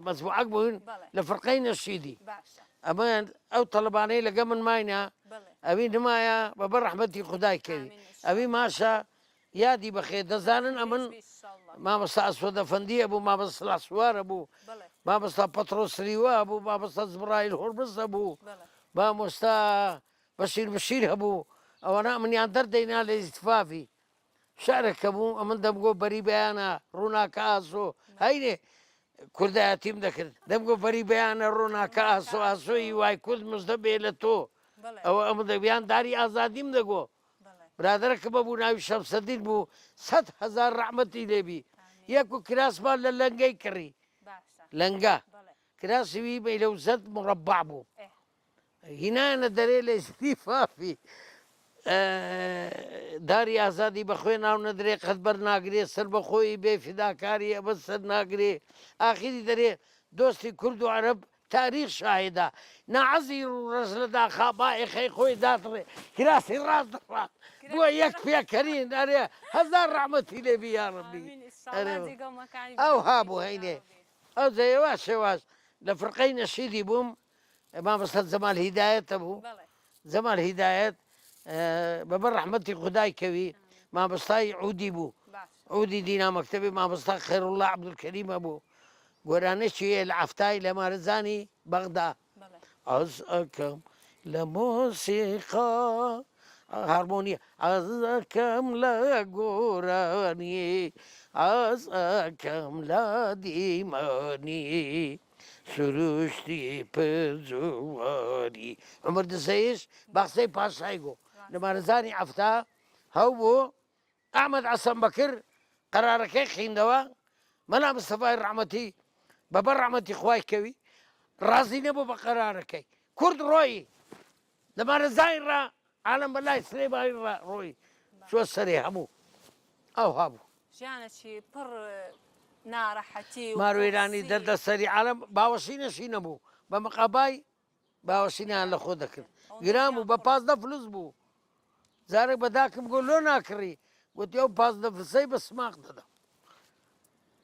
مەزبوعەک بوون بەڵێ. لە فڕقەی نەشیدی باشە ئەمە ئەو تەڵەبانەی لەگە من ماینە بەڵێ ئەوی نمایە بەبەر ڕەحمەتی خودای کەوی ئەوی ماشە یادی بەخێ دەزانن ئەمن مامەستا ئەسوەدە فەندی هەبوو مامەستا سلاسوارە بوو بەڵێ مامەستا پەترۆسریوە بوو مامەستا زبرایل هورمز هەبوو بەڵێ مامۆستا بەشیر بشیر هەبوو ئەوەنە منیان دەردەینا لە ئیستفافی شارێکە بوو ئەمن دەمگۆ بەری بەیانە ڕووناکە ئاسۆ هەینێ کوردایەتیم دەکرد دەمگۆ بەری بەیانە ڕووناکە ئاسۆ ئاسۆی وای کورد مزدە بێ لە تۆ بەڵێ ئەوە ئەمە دەبیان داری ئازادیم دەگۆ بەڵێ برادرەکە بەبوو ناوی شەمسەدین بوو 100,000 ڕەحمەتی لێبی یەک و کراسمان لە لەنگەی کڕی باشە لەنگە بەڵێ کراسیوی بەیلەوزەت مڕەبع بوو ئێ هینانە دەرێ لە ئیستیفافی داری ئازادی بەخوێ ناو نەدرێ قەت بەر ناگرێ سەر بەخۆی بێ فیداکاری ئەبە سەر ناگرێ ئاخری دەرێ دۆستی کورد و عەرەب تاریخ شاهدا نەعەزی ڕەش لە داخا بائێخەی خۆی داتڕێ کراسی ڕاست دەڕات بووە یەک پێکەرین ئەرێ هەزار ڕەحمەتی لێبی یا ڕەبی ئەو هابوو هەینێ ئەو جەیەوا شێواز لە فڕقەی نەشیدی بووم مامەستا جەمال هیدایەتە بوو بەڵێ جەمال هیدایەت بەبەر ڕەحمەتی خودای کەوی مامۆستای عودی بوو باشە عودی دینا مەکتەبی مامۆستا خێرۇڵڵا عەبدولکەریمە بوو گۆرانێکی لە عەفتای لە مارەزانی بەغدا بەڵێ ئەز ئەکەم لە مۆسیقا هارمۆنیە ئەز ئەکەم لە گۆرانی ئەز ئەکەم لە دیمەنی سروشتی پرجووانی عمر دسەیش باخسەی پاشای گۆ لە مارەزانی عەفتا هەو بوو ئەحمەد عەسەن بەکر قەرارەکەی خیندەوە مەلا مستەفای ڕەحمەتی بەبەر ڕەحمەتی خوای کەوی ڕازی نەبوو بە قەرارەکەی کورد ڕۆی لە مارەزای ڕا عالەم بەلای سلێمانی ڕا ڕۆی چوە سەرێ هەموو ئەو هەبوو ژیانێکی پڕ ناڕەحەتی و ماروێرانی دەردە سەری عالەم باوەشی نەشی نەبوو بە مەقابای باوەشینیان لە خۆ دەکرد گران بوو بە 15 فلس بوو جارێک بەداکم گۆ لۆ ناکڕی گوتی ئەو 15 فلسەی بە سماق دەدەم